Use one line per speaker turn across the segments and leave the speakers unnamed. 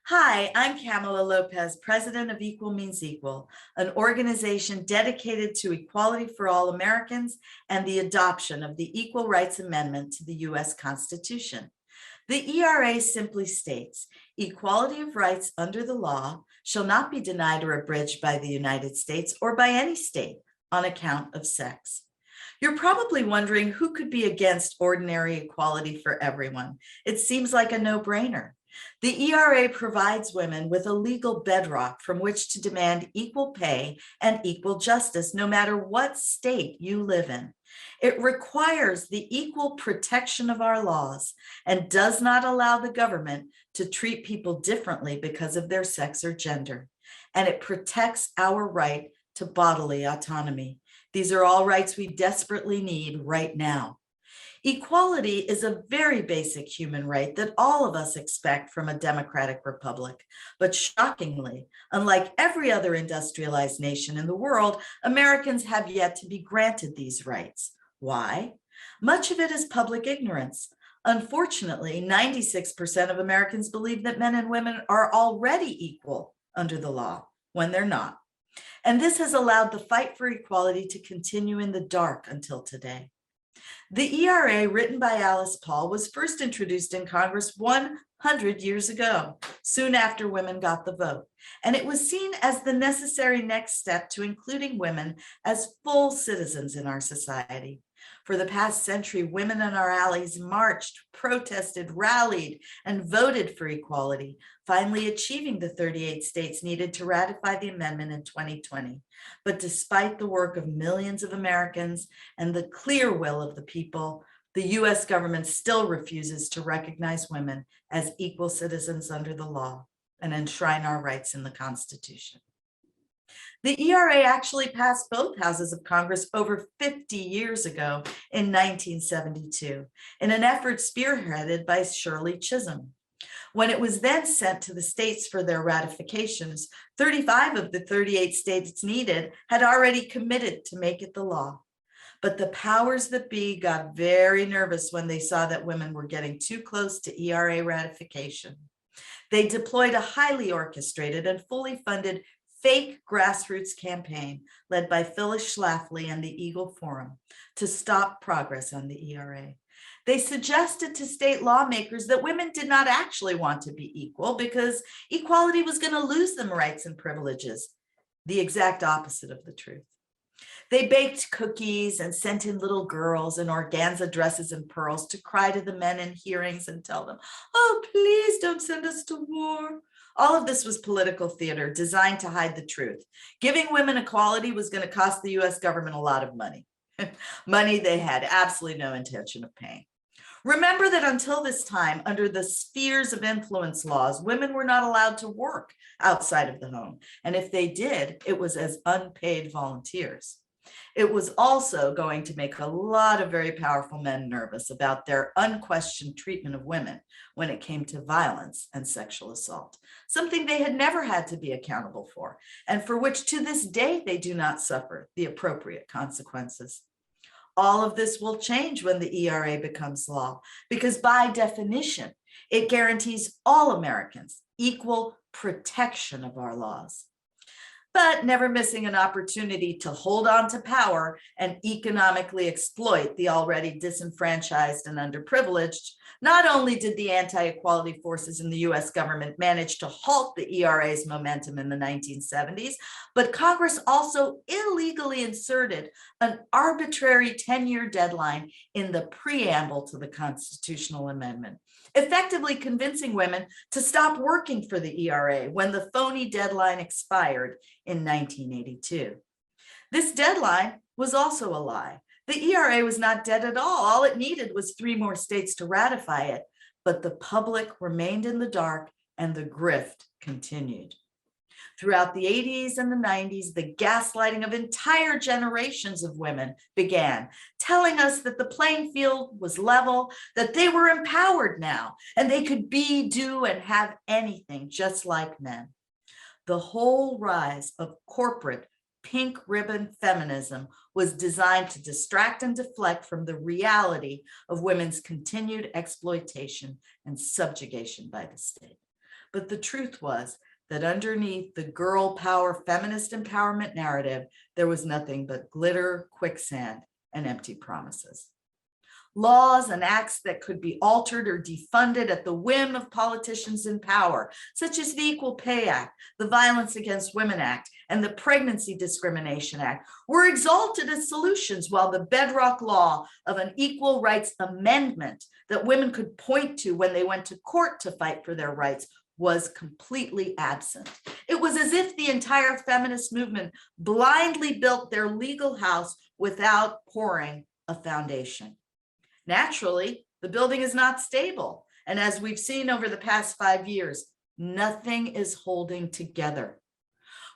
Hi, I'm Kamala Lopez, president of Equal Means Equal, an organization dedicated to equality for all Americans and the adoption of the Equal Rights Amendment to the U.S. Constitution. The ERA simply states, equality of rights under the law shall not be denied or abridged by the United States or by any state on account of sex. You're probably wondering who could be against ordinary equality for everyone. It seems like a no-brainer. The ERA provides women with a legal bedrock from which to demand equal pay and equal justice, no matter what state you live in. It requires the equal protection of our laws and does not allow the government to treat people differently because of their sex or gender. And it protects our right to bodily autonomy. These are all rights we desperately need right now. Equality is a very basic human right that all of us expect from a democratic republic. But shockingly, unlike every other industrialized nation in the world, Americans have yet to be granted these rights. Why? Much of it is public ignorance. Unfortunately, 96% of Americans believe that men and women are already equal under the law when they're not. And this has allowed the fight for equality to continue in the dark until today. The ERA, written by Alice Paul, was first introduced in Congress 100 years ago, soon after women got the vote, and it was seen as the necessary next step to including women as full citizens in our society. For the past century, women and our allies marched, protested, rallied, and voted for equality, finally achieving the 38 states needed to ratify the amendment in 2020. But despite the work of millions of Americans and the clear will of the people, the US government still refuses to recognize women as equal citizens under the law and enshrine our rights in the Constitution. The ERA actually passed both houses of Congress over 50 years ago in 1972 in an effort spearheaded by Shirley Chisholm. When it was then sent to the states for their ratifications, 35 of the 38 states needed had already committed to make it the law. But the powers that be got very nervous when they saw that women were getting too close to ERA ratification. They deployed a highly orchestrated and fully funded fake grassroots campaign led by Phyllis Schlafly and the Eagle Forum to stop progress on the ERA. They suggested to state lawmakers that women did not actually want to be equal because equality was going to lose them rights and privileges, the exact opposite of the truth. They baked cookies and sent in little girls in organza dresses and pearls to cry to the men in hearings and tell them, "Oh, please don't send us to war." All of this was political theater designed to hide the truth. Giving women equality was going to cost the US government a lot of money, money they had absolutely no intention of paying. Remember that until this time, under the spheres of influence laws, women were not allowed to work outside of the home. And if they did, it was as unpaid volunteers. It was also going to make a lot of very powerful men nervous about their unquestioned treatment of women when it came to violence and sexual assault, something they had never had to be accountable for, and for which to this day they do not suffer the appropriate consequences. All of this will change when the ERA becomes law, because by definition, it guarantees all Americans equal protection of our laws. But never missing an opportunity to hold on to power and economically exploit the already disenfranchised and underprivileged, not only did the anti-equality forces in the US government manage to halt the ERA's momentum in the 1970s, but Congress also illegally inserted an arbitrary 10-year deadline in the preamble to the constitutional amendment, effectively convincing women to stop working for the ERA when the phony deadline expired in 1982. This deadline was also a lie. The ERA was not dead at all. All it needed was 3 more states to ratify it, but the public remained in the dark and the grift continued. Throughout the 80s and the 90s, the gaslighting of entire generations of women began, telling us that the playing field was level, that they were empowered now, and they could be, do, and have anything just like men. The whole rise of corporate pink ribbon feminism was designed to distract and deflect from the reality of women's continued exploitation and subjugation by the state. But the truth was that underneath the girl power feminist empowerment narrative, there was nothing but glitter, quicksand, and empty promises. Laws and acts that could be altered or defunded at the whim of politicians in power, such as the Equal Pay Act, the Violence Against Women Act, and the Pregnancy Discrimination Act, were exalted as solutions, while the bedrock law of an equal rights amendment that women could point to when they went to court to fight for their rights was completely absent. It was as if the entire feminist movement blindly built their legal house without pouring a foundation. Naturally, the building is not stable. And as we've seen over the past 5 years, nothing is holding together.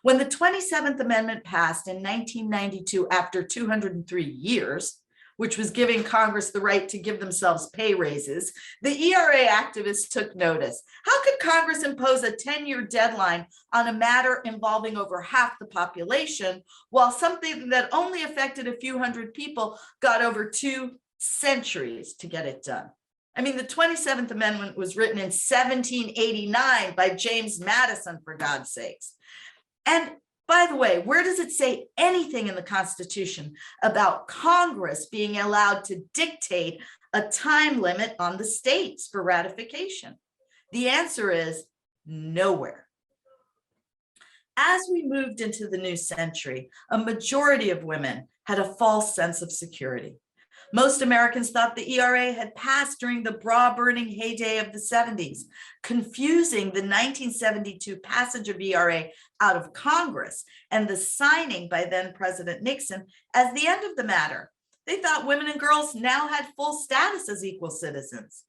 When the 27th Amendment passed in 1992, after 203 years, which was giving Congress the right to give themselves pay raises, the ERA activists took notice. How could Congress impose a 10-year deadline on a matter involving over half the population, while something that only affected a few hundred people got over 2 centuries to get it done? I mean, the 27th Amendment was written in 1789 by James Madison, for God's sakes. And by the way, where does it say anything in the Constitution about Congress being allowed to dictate a time limit on the states for ratification? The answer is nowhere. As we moved into the new century, a majority of women had a false sense of security. Most Americans thought the ERA had passed during the bra-burning heyday of the 70s, confusing the 1972 passage of ERA out of Congress and the signing by then President Nixon as the end of the matter. They thought women and girls now had full status as equal citizens.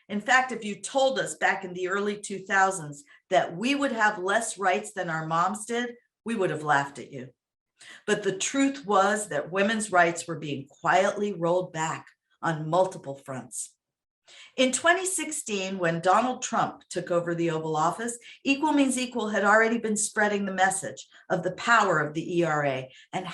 In fact, if you told us back in the early 2000s that we would have less rights than our moms did, we would have laughed at you. But the truth was that women's rights were being quietly rolled back on multiple fronts. In 2016, when Donald Trump took over the Oval Office, Equal Means Equal had already been spreading the message of the power of the ERA and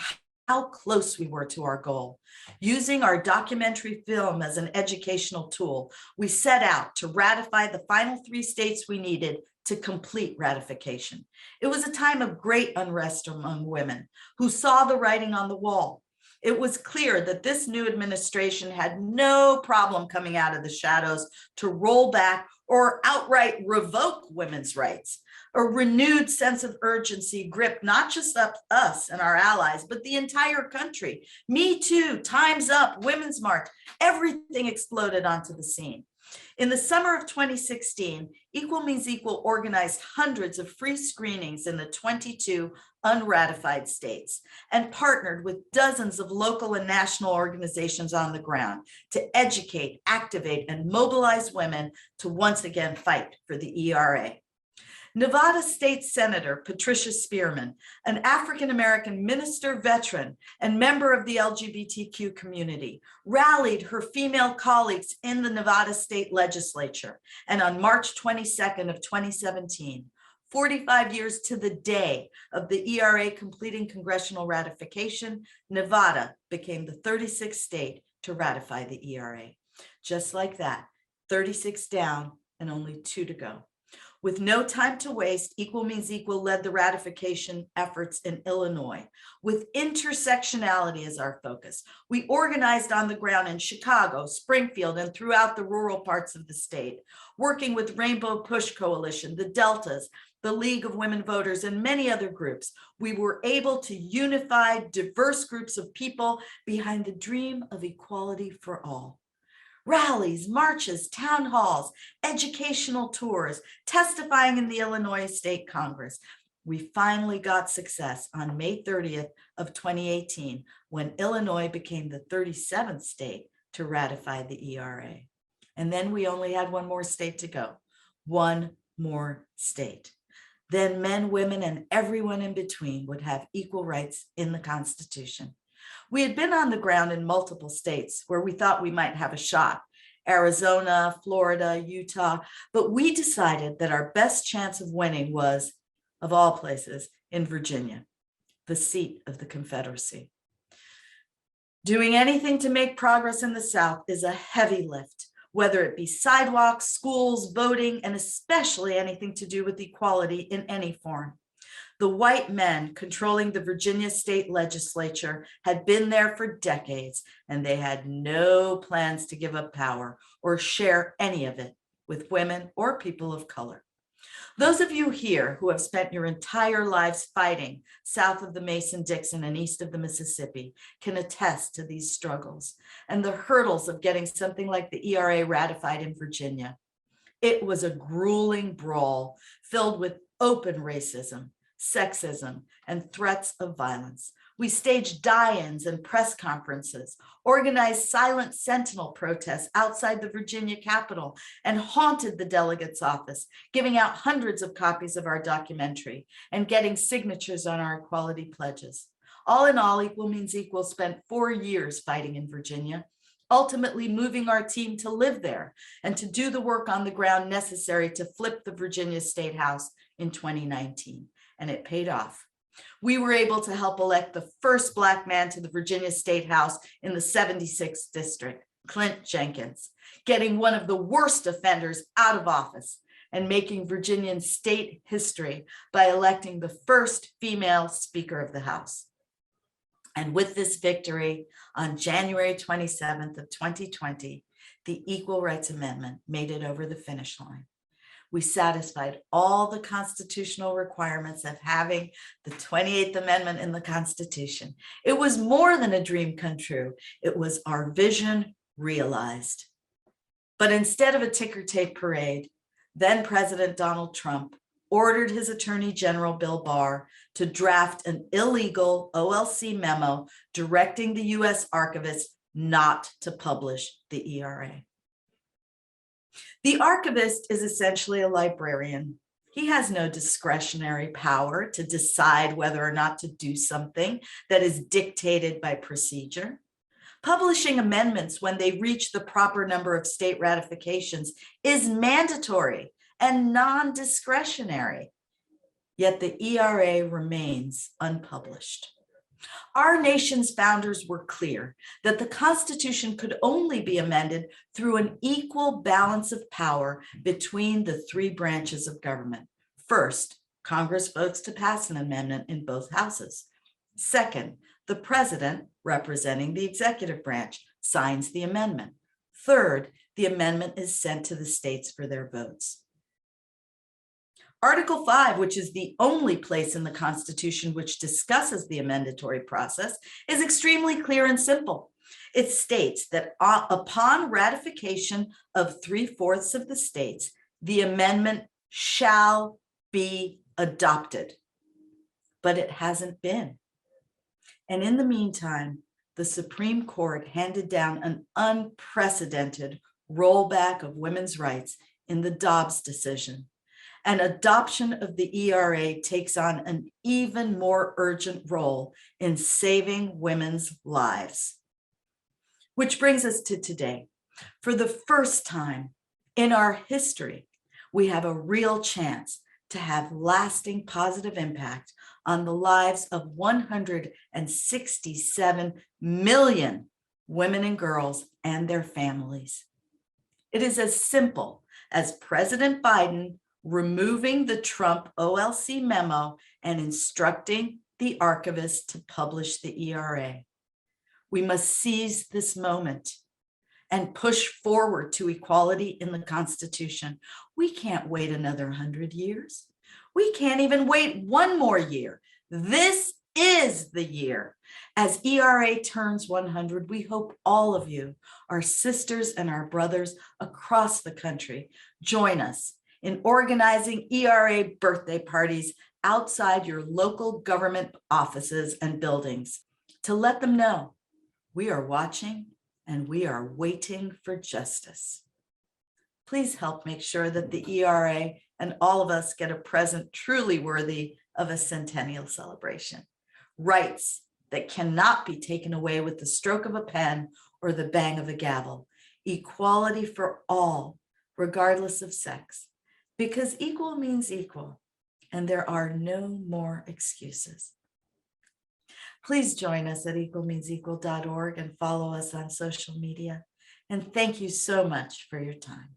how close we were to our goal. Using our documentary film as an educational tool, we set out to ratify the final 3 states we needed to complete ratification. It was a time of great unrest among women who saw the writing on the wall. It was clear that this new administration had no problem coming out of the shadows to roll back or outright revoke women's rights. A renewed sense of urgency gripped not just us and our allies, but the entire country. Me Too, Time's Up, Women's March, everything exploded onto the scene. In the summer of 2016, Equal Means Equal organized hundreds of free screenings in the 22 unratified states and partnered with dozens of local and national organizations on the ground to educate, activate, and mobilize women to once again fight for the ERA. Nevada State Senator Patricia Spearman, an African-American minister veteran and member of the LGBTQ community, rallied her female colleagues in the Nevada State Legislature. And on March 22nd of 2017, 45 years to the day of the ERA completing congressional ratification, Nevada became the 36th state to ratify the ERA. Just like that, 36 down and only 2 to go. With no time to waste, Equal Means Equal led the ratification efforts in Illinois. With intersectionality as our focus, we organized on the ground in Chicago, Springfield, and throughout the rural parts of the state, working with Rainbow Push Coalition, the Deltas, the League of Women Voters, and many other groups. We were able to unify diverse groups of people behind the dream of equality for all. Rallies, marches, town halls, educational tours, testifying in the Illinois State Congress. We finally got success on May 30th of 2018, when Illinois became the 37th state to ratify the ERA. And then we only had 1 more state to go, 1 more state. Then men, women, and everyone in between would have equal rights in the Constitution. We had been on the ground in multiple states where we thought we might have a shot, Arizona, Florida, Utah, but we decided that our best chance of winning was, of all places, in Virginia, the seat of the Confederacy. Doing anything to make progress in the South is a heavy lift. whether it be sidewalks, schools, voting, and especially anything to do with equality in any form. The white men controlling the Virginia state legislature had been there for decades, and they had no plans to give up power or share any of it with women or people of color. Those of you here who have spent your entire lives fighting south of the Mason-Dixon and east of the Mississippi can attest to these struggles and the hurdles of getting something like the ERA ratified in Virginia. It was a grueling brawl filled with open racism, sexism, and threats of violence. We staged die-ins and press conferences, organized silent sentinel protests outside the Virginia Capitol, and haunted the delegate's office, giving out hundreds of copies of our documentary and getting signatures on our equality pledges. All in all, Equal Means Equal spent 4 years fighting in Virginia, ultimately moving our team to live there and to do the work on the ground necessary to flip the Virginia State House in 2019. And it paid off. We were able to help elect the first Black man to the Virginia State House in the 76th district, Clint Jenkins, getting one of the worst offenders out of office and making Virginian state history by electing the first female Speaker of the House. And with this victory, on January 27th of 2020, the Equal Rights Amendment made it over the finish line. We satisfied all the constitutional requirements of having the 28th Amendment in the Constitution. It was more than a dream come true. It was our vision realized. But instead of a ticker tape parade, then President Donald Trump ordered his Attorney General Bill Barr to draft an illegal OLC memo directing the U.S. Archivist not to publish the ERA. The archivist is essentially a librarian. He has no discretionary power to decide whether or not to do something that is dictated by procedure. Publishing amendments when they reach the proper number of state ratifications is mandatory and non-discretionary. Yet the ERA remains unpublished. Our nation's founders were clear that the Constitution could only be amended through an equal balance of power between the 3 branches of government. First, Congress votes to pass an amendment in both houses. Second, the president, representing the executive branch, signs the amendment. Third, the amendment is sent to the states for their votes. Article 5, which is the only place in the Constitution which discusses the amendatory process, is extremely clear and simple. It states that upon ratification of 3/4 of the states, the amendment shall be adopted. But it hasn't been. And in the meantime, the Supreme Court handed down an unprecedented rollback of women's rights in the Dobbs decision. And adoption of the ERA takes on an even more urgent role in saving women's lives. Which brings us to today. For the first time in our history, we have a real chance to have lasting positive impact on the lives of 167 million women and girls and their families. It is as simple as President Biden removing the Trump OLC memo and instructing the archivist to publish the ERA. We must seize this moment and push forward to equality in the Constitution. We can't wait another 100 years. We can't even wait 1 more year. This is the year. As ERA turns 100, we hope all of you, our sisters and our brothers across the country, join us in organizing ERA birthday parties outside your local government offices and buildings to let them know we are watching and we are waiting for justice. Please help make sure that the ERA and all of us get a present truly worthy of a centennial celebration. Rights that cannot be taken away with the stroke of a pen or the bang of a gavel. Equality for all, regardless of sex. Because equal means equal, and there are no more excuses. Please join us at equalmeansequal.org and follow us on social media. And thank you so much for your time.